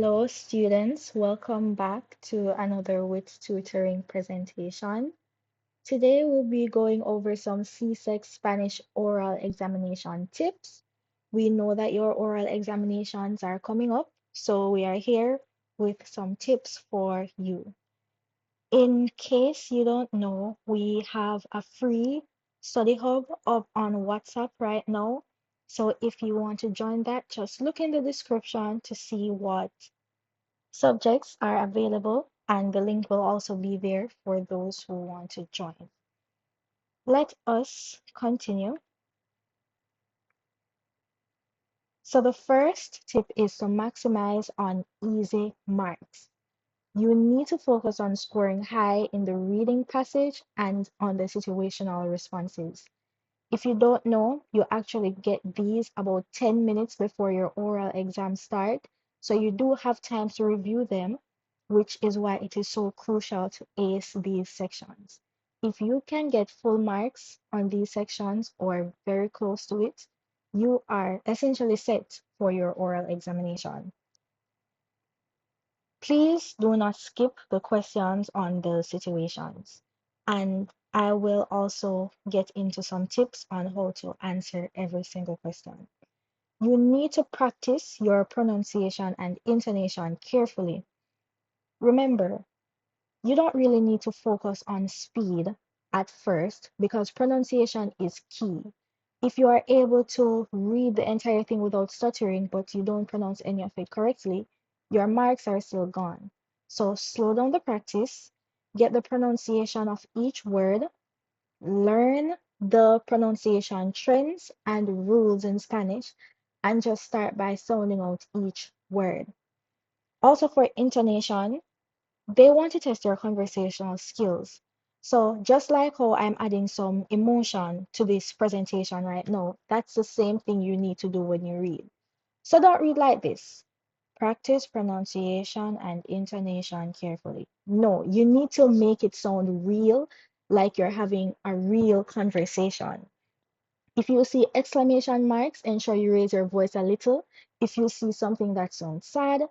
Hello, students. Welcome back to another WIT tutoring presentation. Today, we'll be going over some CSEC Spanish oral examination tips. We know that your oral examinations are coming up, so we are here with some tips for you. In case you don't know, we have a free study hub up on WhatsApp right now. So if you want to join that, just look in the description to see what subjects are available, and the link will also be there for those who want to join. Let us continue. So the first tip is to maximize on easy marks. You need to focus on scoring high in the reading passage and on the situational responses. If you don't know, you actually get these about 10 minutes before your oral exam start, so you do have time to review them, which is why it is so crucial to ace these sections. If you can get full marks on these sections or very close to it, you are essentially set for your oral examination. Please do not skip the questions on the situations. And I will also get into some tips on how to answer every single question. You need to practice your pronunciation and intonation carefully. Remember, you don't really need to focus on speed at first because pronunciation is key. If you are able to read the entire thing without stuttering, but you don't pronounce any of it correctly, your marks are still gone. So slow down the practice, get the pronunciation of each word, learn the pronunciation trends and rules in Spanish, and just start by sounding out each word. Also, for intonation, they want to test your conversational skills. So just like how I'm adding some emotion to this presentation right now, that's the same thing you need to do when you read. So don't read like this. Practice pronunciation and intonation carefully. No, you need to make it sound real, like you're having a real conversation. If you see exclamation marks, ensure you raise your voice a little. If you see something that sounds sad,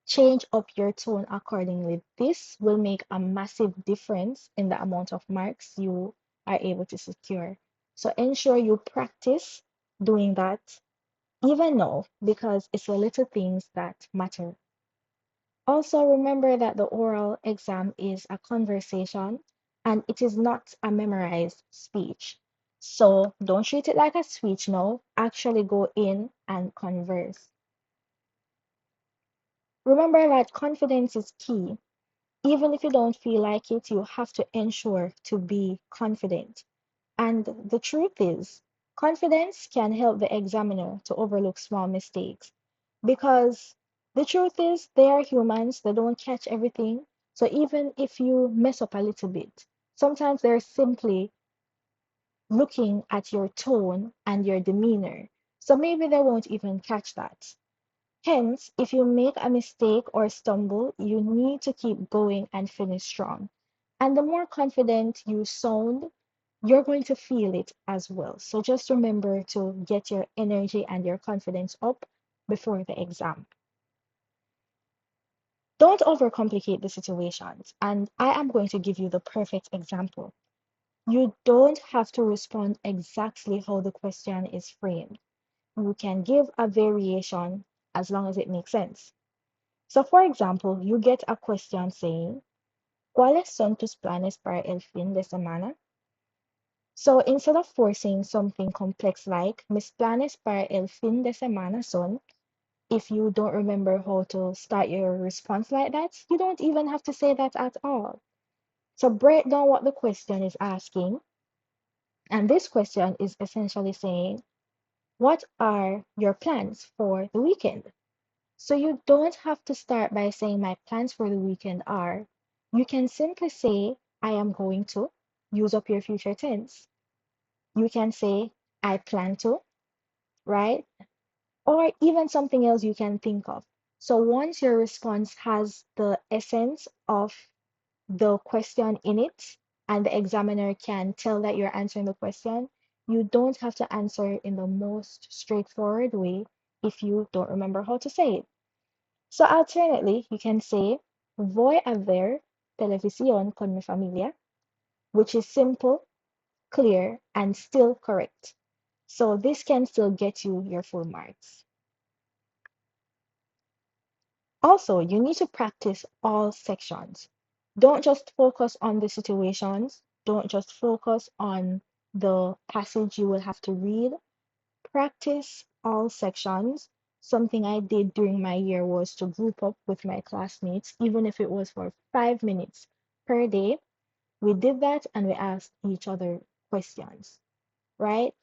change up your tone accordingly. This will make a massive difference in the amount of marks you are able to secure. So ensure you practice doing that even now because it's the little things that matter. Also, remember that the oral exam is a conversation and it is not a memorized speech. So don't treat it like a speech now. Actually, go in and converse. Remember that confidence is key. Even if you don't feel like it, you have to ensure to be confident. And the truth is, confidence can help the examiner to overlook small mistakes because the truth is, they are humans, they don't catch everything. So even if you mess up a little bit, sometimes they're simply looking at your tone and your demeanor. So maybe they won't even catch that. Hence, if you make a mistake or stumble, you need to keep going and finish strong. And the more confident you sound, you're going to feel it as well. So just remember to get your energy and your confidence up before the exam. Don't overcomplicate the situations. And I am going to give you the perfect example. You don't have to respond exactly how the question is framed. You can give a variation as long as it makes sense. So, for example, you get a question saying, ¿Cuáles son tus planes para el fin de semana? So, instead of forcing something complex like, mis planes para el fin de semana son, if you don't remember how to start your response like that, you don't even have to say that at all. So, break down what the question is asking. And this question is essentially saying, what are your plans for the weekend? So you don't have to start by saying my plans for the weekend are. You can simply say I am going to use up your future tense. You can say I plan to, right? Or even something else you can think of. So once your response has the essence of the question in it and the examiner can tell that you're answering the question, you don't have to answer in the most straightforward way if you don't remember how to say it. So alternately, you can say voy a ver televisión con mi familia, which is simple, clear, and still correct. So this can still get you your full marks. Also, you need to practice all sections. Don't just focus on the situations. Don't just focus on the passage you will have to read. Practice all sections. Something I did during my year was to group up with my classmates, even if it was for 5 minutes per day. We did that and we asked each other questions, right?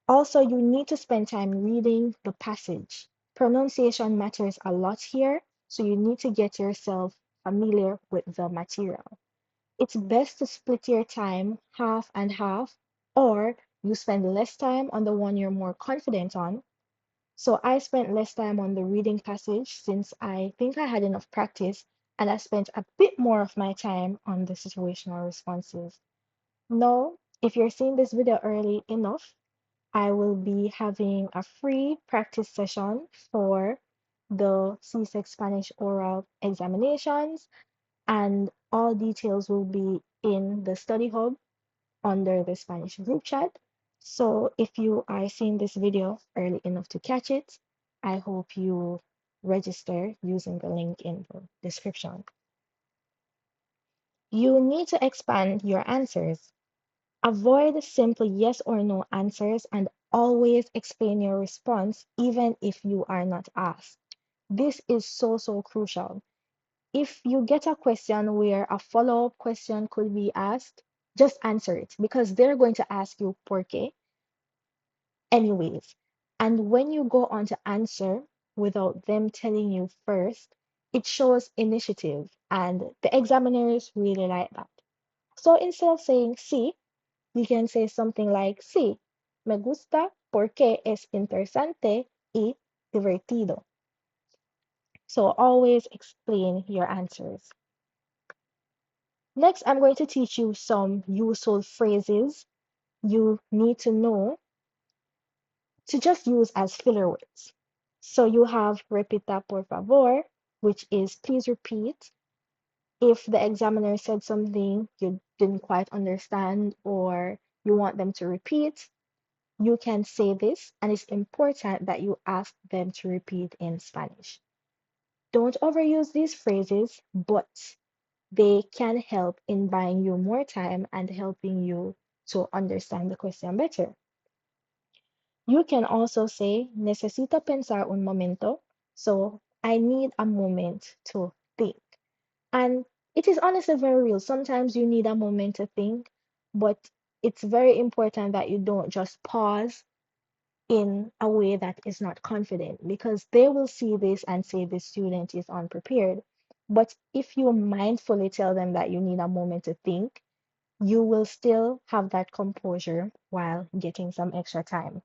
Also, you need to spend time reading the passage. Pronunciation matters a lot here, so you need to get yourself familiar with the material. It's best to split your time half and half, or you spend less time on the one you're more confident on. So I spent less time on the reading passage since I think I had enough practice, and I spent a bit more of my time on the situational responses. Now, if you're seeing this video early enough, I will be having a free practice session for the CSEC Spanish oral examinations, and all details will be in the study hub under the Spanish group chat. So if you are seeing this video early enough to catch it, I hope you register using the link in the description. You need to expand your answers. Avoid simple yes or no answers and always explain your response even if you are not asked. This is so, so crucial. If you get a question where a follow-up question could be asked, just answer it because they're going to ask you por qué anyways. And when you go on to answer without them telling you first, it shows initiative and the examiners really like that. So instead of saying sí, you can say something like sí, me gusta porque es interesante y divertido. So always explain your answers. Next, I'm going to teach you some useful phrases you need to know to just use as filler words. So you have repita por favor, which is please repeat. If the examiner said something you didn't quite understand or you want them to repeat, you can say this, and it's important that you ask them to repeat in Spanish. Don't overuse these phrases, but they can help in buying you more time and helping you to understand the question better. You can also say, necesito pensar un momento. So, I need a moment to think. And it is honestly very real. Sometimes you need a moment to think, but it's very important that you don't just pause in a way that is not confident because they will see this and say the student is unprepared. But if you mindfully tell them that you need a moment to think, you will still have that composure while getting some extra time.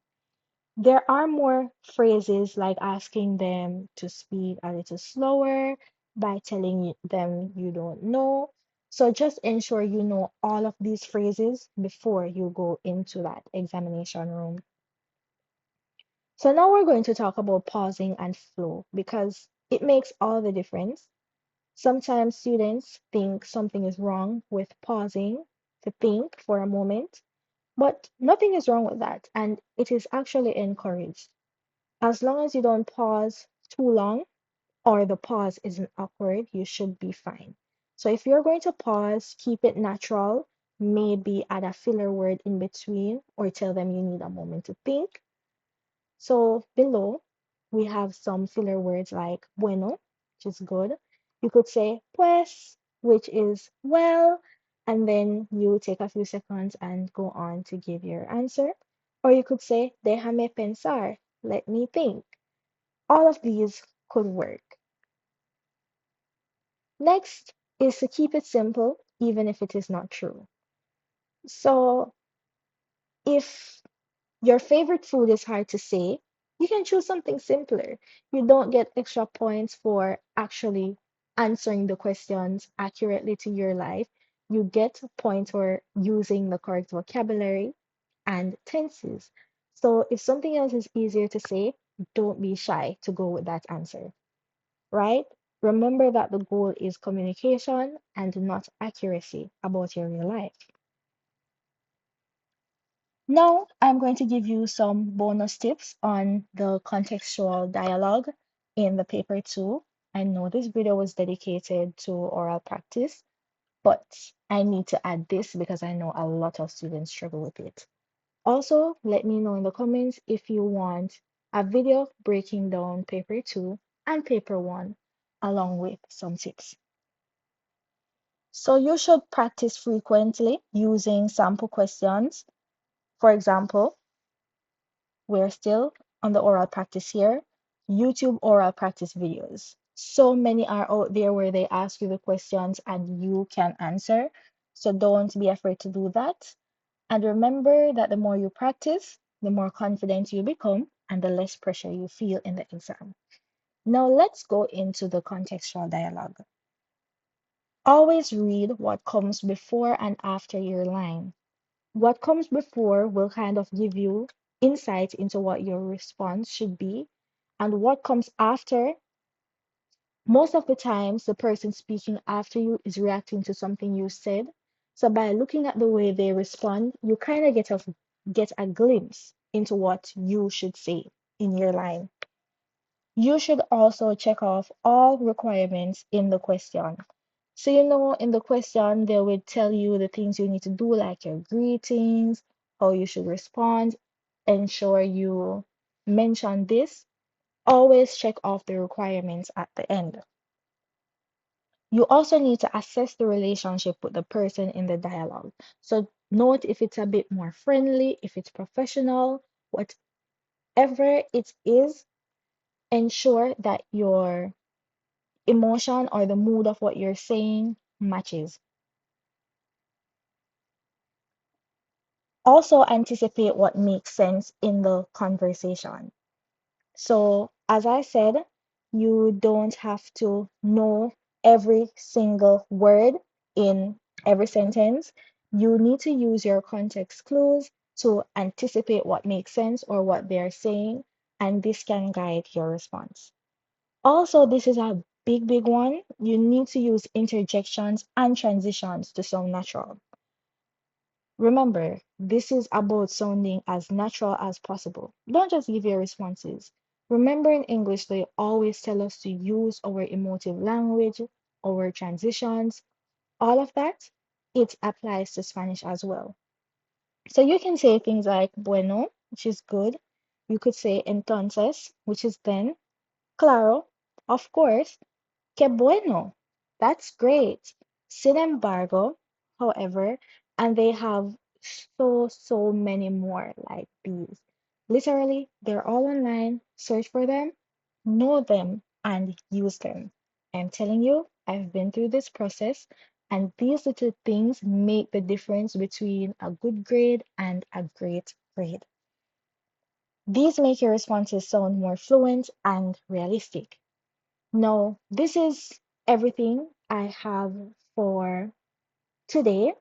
There are more phrases like asking them to speak a little slower by telling them you don't know. So just ensure you know all of these phrases before you go into that examination room. So now we're going to talk about pausing and flow because it makes all the difference. Sometimes students think something is wrong with pausing to think for a moment, but nothing is wrong with that, and it is actually encouraged. As long as you don't pause too long or the pause isn't awkward, you should be fine. So if you're going to pause, keep it natural, maybe add a filler word in between or tell them you need a moment to think. So below, we have some filler words like bueno, which is good. You could say pues, which is well, and then you take a few seconds and go on to give your answer. Or you could say déjame pensar, let me think. All of these could work. Next is to keep it simple, even if it is not true. So if your favorite food is hard to say, you can choose something simpler. You don't get extra points for actually answering the questions accurately to your life. You get points for using the correct vocabulary and tenses. So if something else is easier to say, don't be shy to go with that answer. right? Remember that the goal is communication and not accuracy about your real life. Now, I'm going to give you some bonus tips on the contextual dialogue in the paper too. I know this video was dedicated to oral practice, but I need to add this because I know a lot of students struggle with it. Also, let me know in the comments if you want a video breaking down paper 2 and paper 1 along with some tips. So you should practice frequently using sample questions. For example, we're still on the oral practice here, YouTube oral practice videos. So many are out there where they ask you the questions and you can answer. So don't be afraid to do that. And remember that the more you practice, the more confident you become and the less pressure you feel in the exam. Now let's go into the contextual dialogue. Always read what comes before and after your line. What comes before will kind of give you insight into what your response should be. And what comes after, most of the times, the person speaking after you is reacting to something you said. So by looking at the way they respond, you kind of get a glimpse into what you should say in your line. You should also check off all requirements in the question. So, in the question, they will tell you the things you need to do, like your greetings, how you should respond, ensure you mention this. Always check off the requirements at the end. You also need to assess the relationship with the person in the dialogue. So, note if it's a bit more friendly, if it's professional, whatever it is, ensure that your emotion or the mood of what you're saying matches. Also, anticipate what makes sense in the conversation. So, as I said, you don't have to know every single word in every sentence. You need to use your context clues to anticipate what makes sense or what they're saying, and this can guide your response. Also, this is a big one. You need to use interjections and transitions to sound natural. Remember, this is about sounding as natural as possible. Don't just give your responses. Remember, in English, they always tell us to use our emotive language, our transitions, all of that. It applies to Spanish as well. So you can say things like bueno, which is good. You could say entonces, which is then. Claro, of course. Qué bueno. That's great. Sin embargo, however, and they have so many more like these. Literally, they're all online. Search for them, know them, and use them. I'm telling you, I've been through this process, and these little things make the difference between a good grade and a great grade. These make your responses sound more fluent and realistic. No, this is everything I have for today.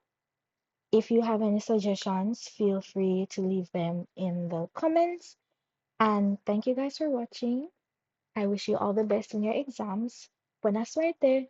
If you have any suggestions, feel free to leave them in the comments. And thank you guys for watching. I wish you all the best in your exams. Buena suerte!